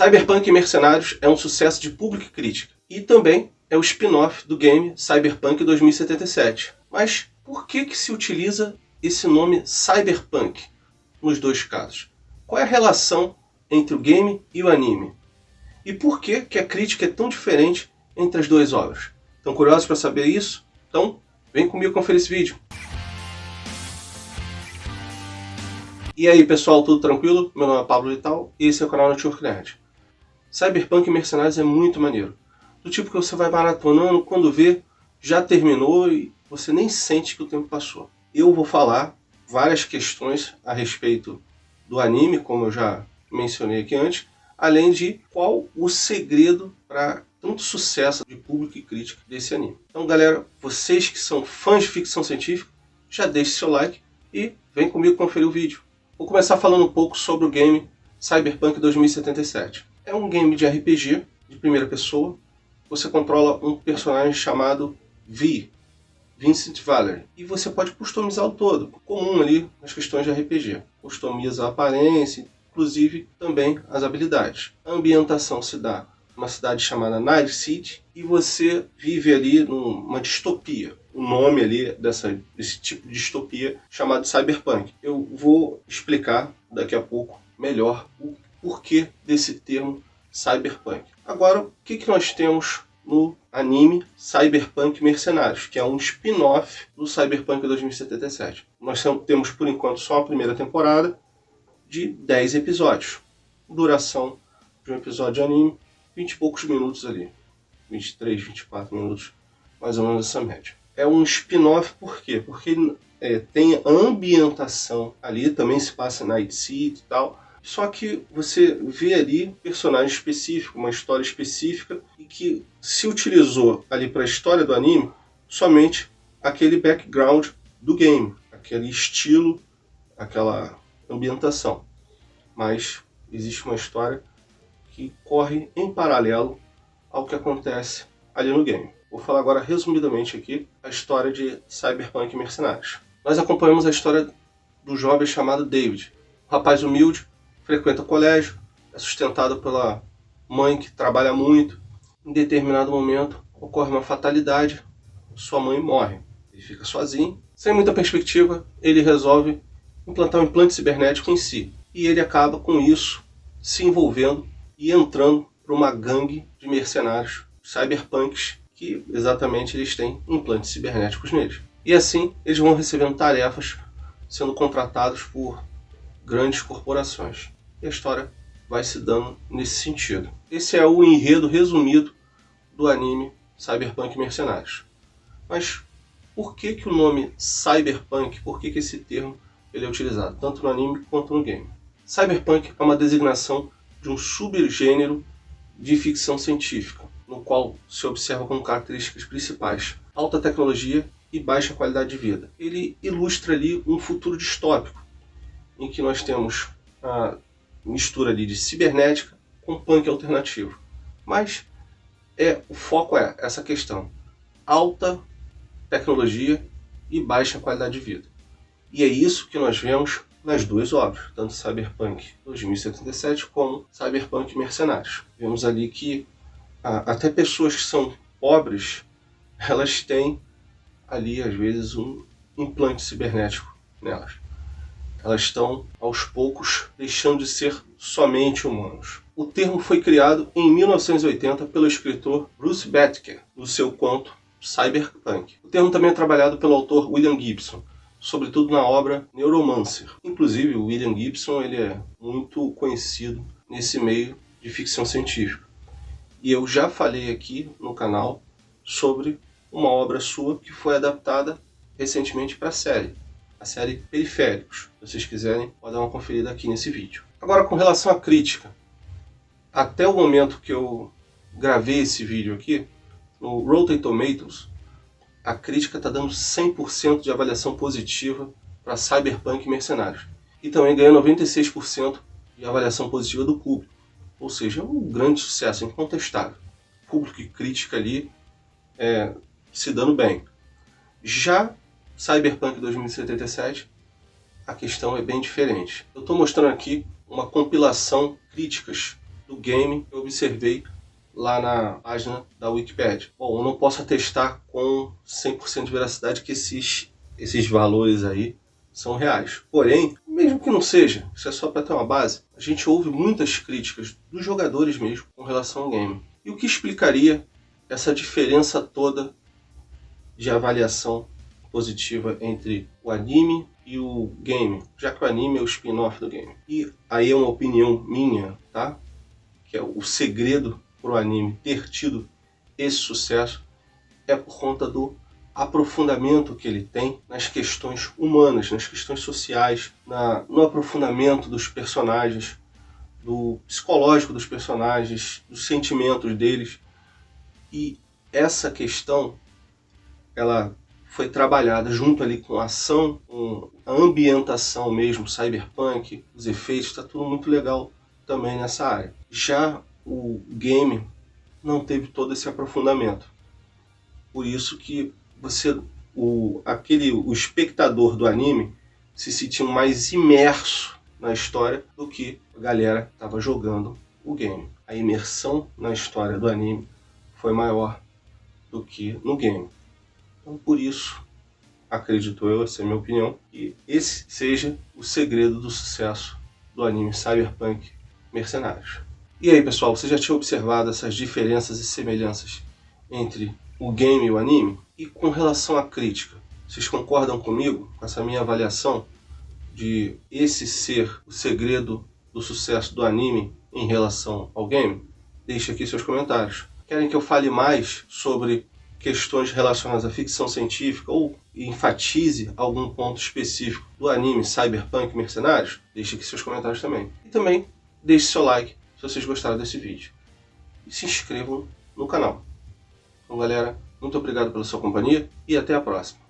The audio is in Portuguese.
Cyberpunk Mercenários é um sucesso de público e crítica, e também é o spin-off do game Cyberpunk 2077. Mas por que se utiliza esse nome Cyberpunk nos dois casos? Qual é a relação entre o game e o anime? E por que a crítica é tão diferente entre as duas obras? Estão curiosos para saber isso? Então, vem comigo conferir esse vídeo. E aí pessoal, tudo tranquilo? Meu nome é Pablo Lital e esse é o canal Network Nerd. Cyberpunk Mercenários é muito maneiro. Do tipo que você vai maratonando, quando vê, já terminou e você nem sente que o tempo passou. Eu vou falar várias questões a respeito do anime, como eu já mencionei aqui antes, além de qual o segredo para tanto sucesso de público e crítica desse anime. Então galera, vocês que são fãs de ficção científica, já deixe seu like e vem comigo conferir o vídeo. Vou começar falando um pouco sobre o game Cyberpunk 2077. É um game de RPG, de primeira pessoa. Você controla um personagem chamado Vincent Vallery. E você pode customizar o todo, comum ali nas questões de RPG. Customiza a aparência, inclusive também as habilidades. A ambientação se dá numa cidade chamada Night City e você vive ali numa distopia. O nome ali desse tipo de distopia chamado Cyberpunk. Eu vou explicar daqui a pouco melhor o porquê desse termo Cyberpunk. Agora, o que nós temos no anime Cyberpunk Mercenários, que é um spin-off do Cyberpunk 2077. Nós temos, por enquanto, só a primeira temporada de 10 episódios. Duração de um episódio de anime, 20 e poucos minutos ali. 23, 24 minutos, mais ou menos essa média. É um spin-off por quê? Porque tem a ambientação ali, também se passa na Night City e tal. Só que você vê ali personagem específico, uma história específica, e que se utilizou ali para a história do anime somente aquele background do game, aquele estilo, aquela ambientação. Mas existe uma história que corre em paralelo ao que acontece ali no game. Vou falar agora resumidamente aqui a história de Cyberpunk Mercenários. Nós acompanhamos a história do jovem chamado David, um rapaz humilde, frequenta o colégio, é sustentado pela mãe que trabalha muito. Em determinado momento ocorre uma fatalidade, sua mãe morre. Ele fica sozinho, sem muita perspectiva, ele resolve implantar um implante cibernético em si. E ele acaba com isso se envolvendo e entrando para uma gangue de mercenários cyberpunks que exatamente eles têm implantes cibernéticos neles. E assim eles vão recebendo tarefas, sendo contratados por grandes corporações. E a história vai se dando nesse sentido. Esse é o enredo resumido do anime Cyberpunk Mercenários. Mas por que o nome Cyberpunk, por que esse termo ele é utilizado, tanto no anime quanto no game? Cyberpunk é uma designação de um subgênero de ficção científica, no qual se observa como características principais alta tecnologia e baixa qualidade de vida. Ele ilustra ali um futuro distópico, em que nós temos a mistura ali de cibernética com punk alternativo. Mas o foco é essa questão: alta tecnologia e baixa qualidade de vida. E é isso que nós vemos nas duas obras, tanto Cyberpunk 2077 como Cyberpunk Mercenários. Vemos ali que até pessoas que são pobres, elas têm ali às vezes um implante cibernético nelas. Elas estão, aos poucos, deixando de ser somente humanos. O termo foi criado em 1980 pelo escritor Bruce Betker, no seu conto Cyberpunk. O termo também é trabalhado pelo autor William Gibson, sobretudo na obra Neuromancer. Inclusive, o William Gibson ele é muito conhecido nesse meio de ficção científica. E eu já falei aqui no canal sobre uma obra sua que foi adaptada recentemente para a série Periféricos. Se vocês quiserem, podem dar uma conferida aqui nesse vídeo. Agora, com relação à crítica, até o momento que eu gravei esse vídeo aqui, no Rotten Tomatoes, a crítica está dando 100% de avaliação positiva para Cyberpunk Mercenários. E também ganha 96% de avaliação positiva do público. Ou seja, é um grande sucesso, incontestável. Público e crítica ali se dando bem. Já Cyberpunk 2077, a questão é bem diferente. Eu estou mostrando aqui uma compilação críticas do game que eu observei lá na página da Wikipedia. Bom, eu não posso atestar com 100% de veracidade que esses valores aí são reais. Porém, mesmo que não seja, isso é só para ter uma base, a gente ouve muitas críticas dos jogadores mesmo com relação ao game. E o que explicaria essa diferença toda de avaliação positiva entre o anime e o game, já que o anime é o spin-off do game. E aí é uma opinião minha, tá? Que é o segredo para o anime ter tido esse sucesso é por conta do aprofundamento que ele tem nas questões humanas, nas questões sociais, no aprofundamento dos personagens, do psicológico dos personagens, dos sentimentos deles. E essa questão, ela foi trabalhada junto ali com a ação, com a ambientação mesmo, cyberpunk, os efeitos, está tudo muito legal também nessa área. Já o game não teve todo esse aprofundamento. Por isso que o espectador do anime se sentiu mais imerso na história do que a galera estava jogando o game. A imersão na história do anime foi maior do que no game. Então, por isso, acredito eu, essa é a minha opinião, que esse seja o segredo do sucesso do anime Cyberpunk Mercenários. E aí, pessoal, você já tinha observado essas diferenças e semelhanças entre o game e o anime? E com relação à crítica, vocês concordam comigo com essa minha avaliação de esse ser o segredo do sucesso do anime em relação ao game? Deixe aqui seus comentários. Querem que eu fale mais sobre questões relacionadas à ficção científica ou enfatize algum ponto específico do anime Cyberpunk Mercenários? Deixe aqui seus comentários também. E também deixe seu like se vocês gostaram desse vídeo. E se inscrevam no canal. Então, galera, muito obrigado pela sua companhia e até a próxima.